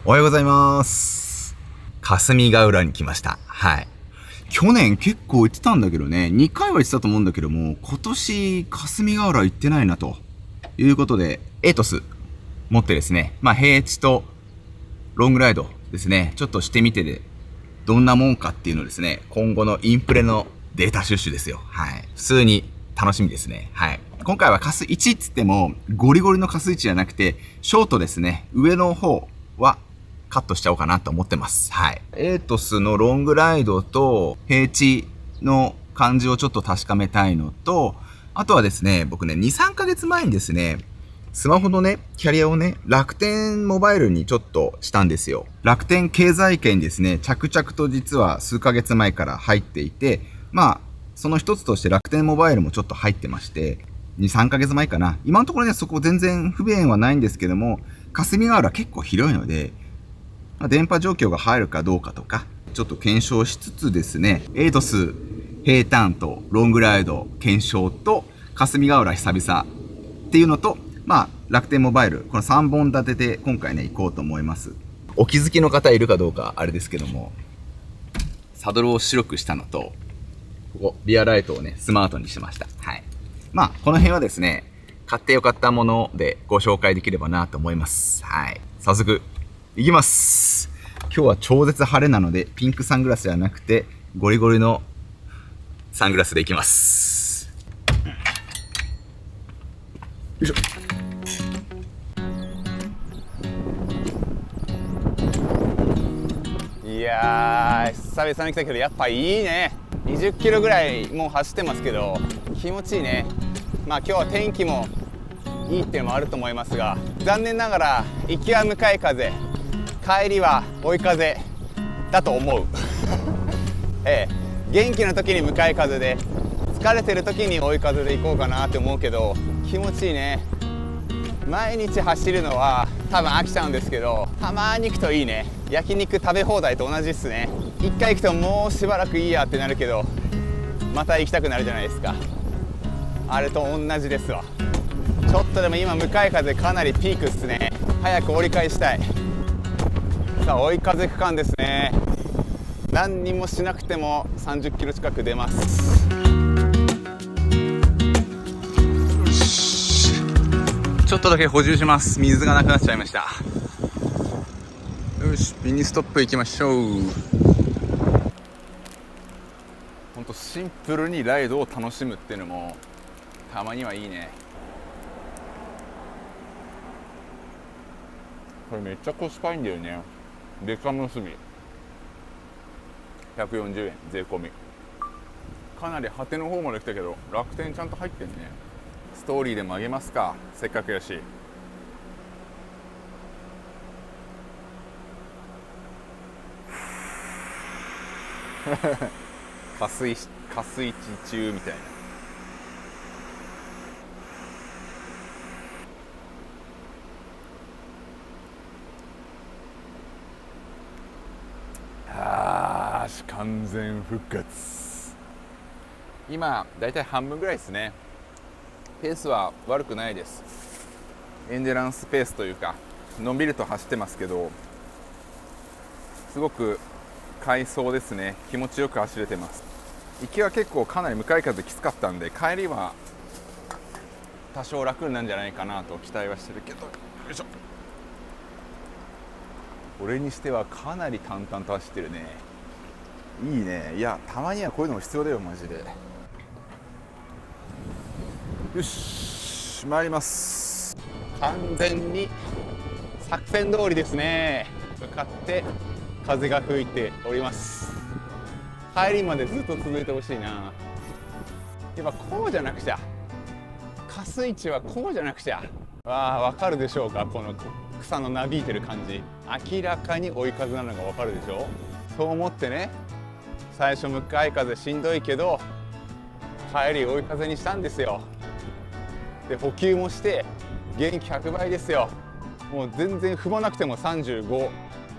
おはようございます。霞ヶ浦に来ました。はい。去年結構行ってたんだけどね、2回は行ってたと思うんだけども、今年霞ヶ浦行ってないなということで、エイトス持ってですね、平地とロングライドですね、ちょっとしてみてで、どんなもんかっていうのをですね、今後のインプレのデータ収集ですよ。はい。普通に楽しみですね。はい。今回はカス1っつっても、ゴリゴリのカス1じゃなくて、ショートですね、上の方は、カットしちゃおうかなと思ってます。はい。エイトスのロングライドと平地の感じをちょっと確かめたいのと、あとはですね、僕ね、2、3ヶ月前にですね、スマホのね、キャリアをね、楽天モバイルにちょっとしたんですよ。楽天経済圏にですね、着々と実は数ヶ月前から入っていて、その一つとして楽天モバイルもちょっと入ってまして、2、3ヶ月前かな。今のところね、そこ全然不便はないんですけども、霞ヶ浦結構広いので、電波状況が入るかどうかとか、ちょっと検証しつつですね、エイトス、平坦とロングライド検証と、霞ヶ浦久々っていうのと、楽天モバイル、この3本立てで今回ね、行こうと思います。お気づきの方いるかどうかあれですけども、サドルを白くしたのと、ここ、リアライトをね、スマートにしました。はい。この辺はですね、買ってよかったものでご紹介できればなと思います。はい。早速、いきます。今日は超絶晴れなので、ピンクサングラスじゃなくて、ゴリゴリのサングラスでいきます。よいしょ。いやー、久々に来たけどやっぱいいね。20キロぐらいもう走ってますけど気持ちいいね。今日は天気もいいっていうのもあると思いますが、残念ながら行きは向かい風、帰りは追い風だと思う元気な時に向かい風で、疲れてる時に追い風で行こうかなって思うけど、気持ちいいね。毎日走るのは多分飽きちゃうんですけど、たまに行くといいね。焼肉食べ放題と同じっすね。一回行くともうしばらくいいやってなるけど、また行きたくなるじゃないですか。あれと同じですわ。ちょっとでも今向かい風かなりピークっすね。早く折り返したい。さあ追い風区間ですね。何にもしなくても30キロ近く出ます。ちょっとだけ補充します。水がなくなっちゃいました。よし、ミニストップ行きましょう。ほんとシンプルにライドを楽しむっていうのもたまにはいいね。これめっちゃコスパいいんだよね。デカ結び140円税込み。かなり果ての方まで来たけど楽天ちゃんと入ってんね。ストーリーでもあげますか、せっかくやし。加水地中みたいな。完全復活。今だいたい半分ぐらいですね。ペースは悪くないです。エンデランスペースというか、のんびりと走ってますけど、すごく快走ですね。気持ちよく走れてます。行きは結構かなり向かい風きつかったんで、帰りは多少楽になるんじゃないかなと期待はしてるけど、よいしょ。俺にしてはかなり淡々と走ってるね。いいね。いや、たまにはこういうのも必要だよマジで。よし、参ります。完全に作戦通りですね。向かって風が吹いております。帰りまでずっと続いてほしいな。やっぱこうじゃなくちゃ。カス市はこうじゃなくちゃ。わかるでしょうか、この草のなびいてる感じ。明らかに追い風なのがわかるでしょ。そう思ってね、最初向かい風しんどいけど帰り追い風にしたんですよ。で補給もして元気100倍ですよ。もう全然踏まなくても35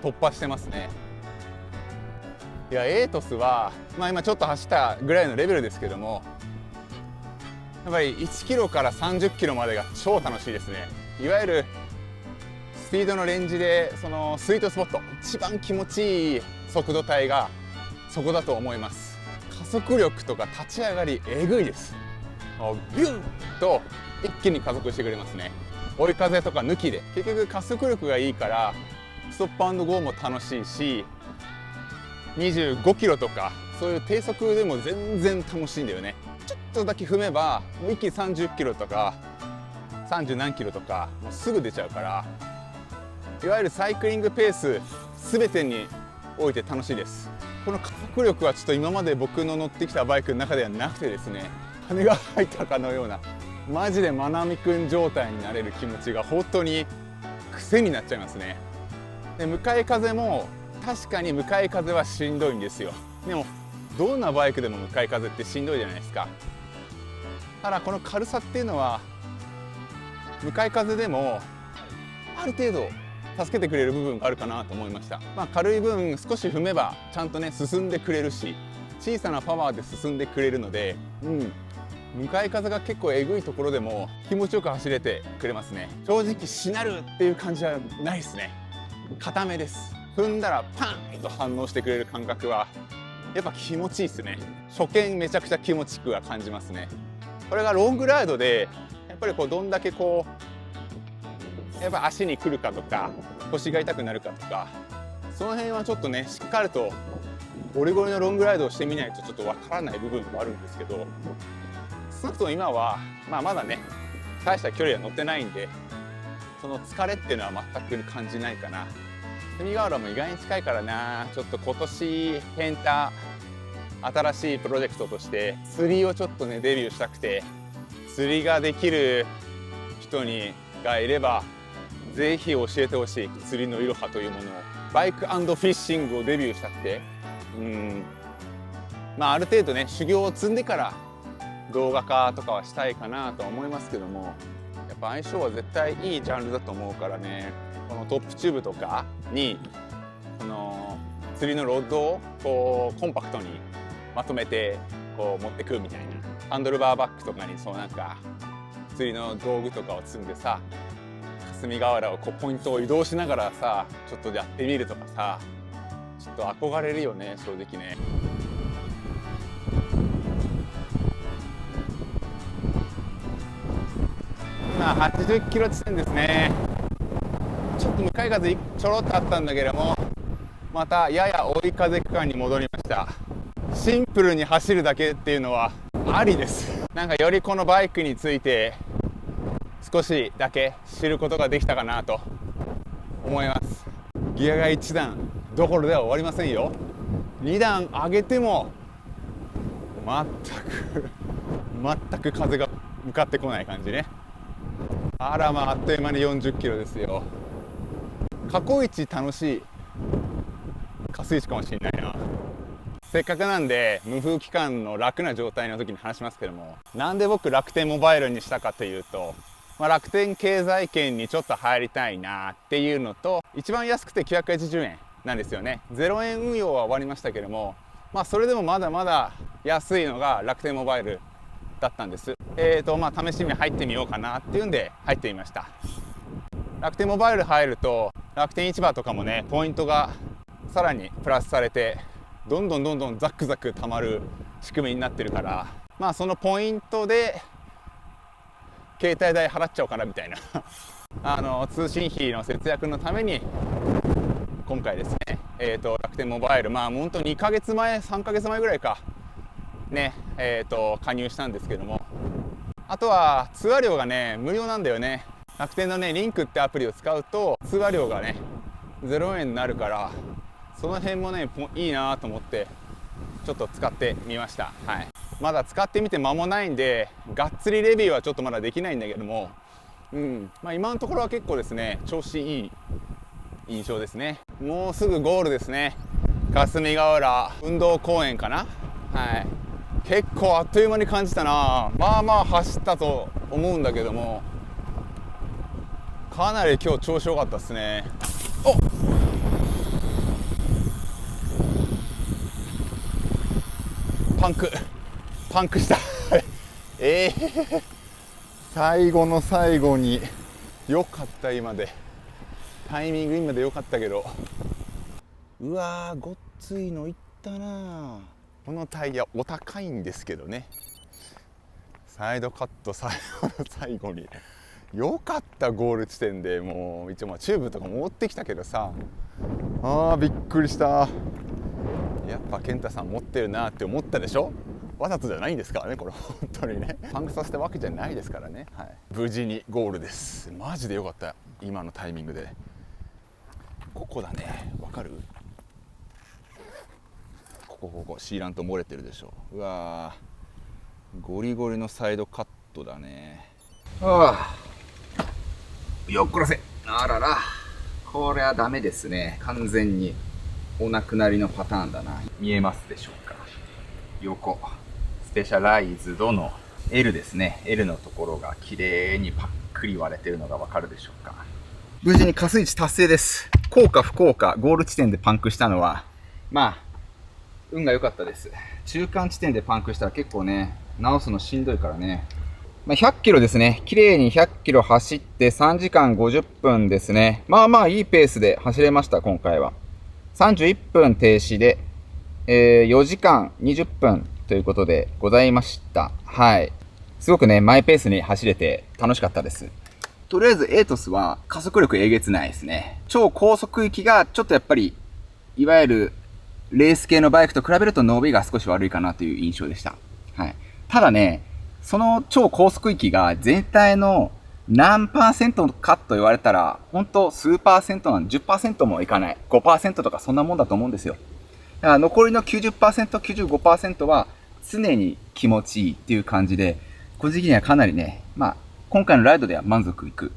突破してますね。いや、エイトスは、今ちょっと走ったぐらいのレベルですけども、やっぱり1キロから30キロまでが超楽しいですね。いわゆるスピードのレンジでそのスイートスポット、一番気持ちいい速度帯がそこだと思います。加速力とか立ち上がりえぐいです。ビュンと一気に加速してくれますね。追い風とか抜きで、結局加速力がいいからストップ&ゴーも楽しいし、25キロとかそういう低速でも全然楽しいんだよね。ちょっとだけ踏めばもう一気に30キロとか30何キロとかもうすぐ出ちゃうから、いわゆるサイクリングペース全てにおいて楽しいです。この加速力はちょっと今まで僕の乗ってきたバイクの中ではなくてですね、羽が入ったかのようなマジでまなみくん状態になれる気持ちが本当に癖になっちゃいますね。で向かい風も確かに向かい風はしんどいんですよ。でもどんなバイクでも向かい風ってしんどいじゃないですか。ただこの軽さっていうのは向かい風でもある程度助けてくれる部分があるかなと思いました。軽い分少し踏めばちゃんとね進んでくれるし、小さなパワーで進んでくれるので、向かい風が結構えぐいところでも気持ちよく走れてくれますね。正直しなるっていう感じはないですね。固めです。踏んだらパンと反応してくれる感覚はやっぱ気持ちいいですね。初見めちゃくちゃ気持ちくは感じますね。これがロングライドでやっぱりこうどんだけこうやっぱ足にくるかとか腰が痛くなるかとか、その辺はちょっとねしっかりとゴリゴリのロングライドをしてみないとちょっとわからない部分もあるんですけど、少なくとも今は、まだね大した距離は乗ってないんで、その疲れっていうのは全く感じないかな。霞ヶ浦も意外に近いからな。ちょっと今年ペンタ新しいプロジェクトとして釣りをちょっとねデビューしたくて、釣りができる人がいればぜひ教えてほしい。釣りのいろはというものを、バイク&フィッシングをデビューしたくて、ある程度ね修行を積んでから動画化とかはしたいかなとは思いますけども、やっぱ相性は絶対いいジャンルだと思うからね。このトップチューブとかにこの釣りのロッドをこうコンパクトにまとめてこう持ってくみたいな、ハンドルバーバッグとかにそうなんか釣りの道具とかを積んでさ、霞ヶ浦をこうポイントを移動しながらさちょっとやってみるとかさ、ちょっと憧れるよね正直ね。今80キロ地点ですね。ちょっと向かい風ちょろっとあったんだけども、またやや追い風区間に戻りました。シンプルに走るだけっていうのはありです。なんかよりこのバイクについて少しだけ知ることができたかなと思います。ギアが1段どころでは終わりませんよ。2段上げても全く風が向かってこない感じね。あらあっという間に40キロですよ。過去一楽しい加水地かもしれないな。せっかくなんで無風期間の楽な状態の時に話しますけども、なんで僕楽天モバイルにしたかというと、楽天経済圏にちょっと入りたいなっていうのと、一番安くて980円なんですよね。0円運用は終わりましたけども、それでもまだまだ安いのが楽天モバイルだったんです。試しに入ってみようかなっていうんで入ってみました。楽天モバイル入ると楽天市場とかもねポイントがさらにプラスされてどんどんザックザック貯まる仕組みになってるから、そのポイントで携帯代払っちゃおうかなみたいな通信費の節約のために今回ですね、楽天モバイル本当2ヶ月前3ヶ月前ぐらいかね加入したんですけども、あとは通話料がね無料なんだよね。楽天のねリンクってアプリを使うと通話料がね0円になるから、その辺もねいいなと思ってちょっと使ってみました。まだ使ってみて間もないんでがっつりレビューはちょっとまだできないんだけども、今のところは結構ですね調子いい印象ですね。もうすぐゴールですね。霞ヶ浦運動公園かな。結構あっという間に感じたな。走ったと思うんだけども、かなり今日調子良かったですね。パンクした最後の最後によかった今でタイミング今で良かったけど、うわーごっついのいったな。このタイヤお高いんですけどね。サイドカット最後の最後に良かった。ゴール地点でもう一応チューブとかも持ってきたけどさ、びっくりした。やっぱ健太さん持ってるなって思ったでしょ。わざとじゃないんですからね、これ本当にね。パンクさせたわけじゃないですからね。はい、無事にゴールです。マジで良かった、今のタイミングで。ここだね、わかる？ここシーラント漏れてるでしょ。うわー、ゴリゴリのサイドカットだね。よっこらせ。あらら、これはダメですね。完全にお亡くなりのパターンだな。見えますでしょうか。横スペシャライズドの L ですね。 L のところが綺麗にパックリ割れてるのがわかるでしょうか。無事に加水値達成です。幸か不幸か、ゴール地点でパンクしたのはまあ運が良かったです。中間地点でパンクしたら結構ね、直すのしんどいからね。100キロですね。綺麗に100キロ走って3時間50分ですね。まあまあいいペースで走れました、今回は。31分停止で、4時間20分ということでございました。はい。すごくね、マイペースに走れて楽しかったです。とりあえずエイトスは加速力えげつないですね。超高速域がちょっとやっぱり、いわゆるレース系のバイクと比べると伸びが少し悪いかなという印象でした。はい。ただね、その超高速域が全体の何%かと言われたら、ほんと数%なんで 10% もいかない。5% とかそんなもんだと思うんですよ。だから残りの 90%、95% は常に気持ちいいっていう感じで、個人的にはかなりね、今回のライドでは満足いく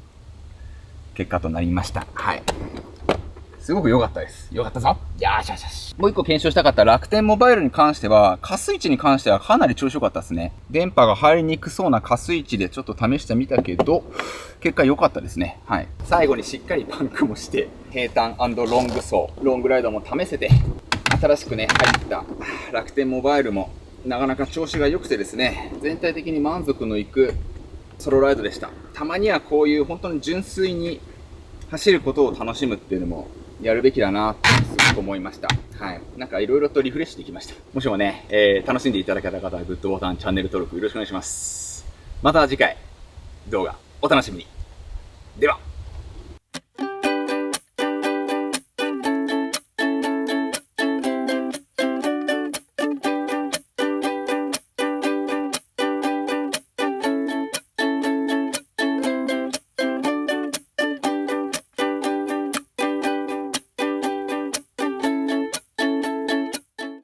結果となりました。はい。すごく良かったです。良かったぞ。よしよしよし。もう一個検証したかった楽天モバイルに関しては、加水値に関してはかなり調子良かったですね。電波が入りにくそうな加水値でちょっと試してみたけど、結果良かったですね。はい。最後にしっかりパンクもして、平坦&ロング走、ロングライドも試せて、新しくね、入った楽天モバイルもなかなか調子が良くてですね、全体的に満足のいくソロライドでした。たまにはこういう本当に純粋に走ることを楽しむっていうのもやるべきだなってすごく思いました。はい。なんかいろいろとリフレッシュできました。もしもね、楽しんでいただけた方はグッドボタン、チャンネル登録よろしくお願いします。また次回動画お楽しみに。では。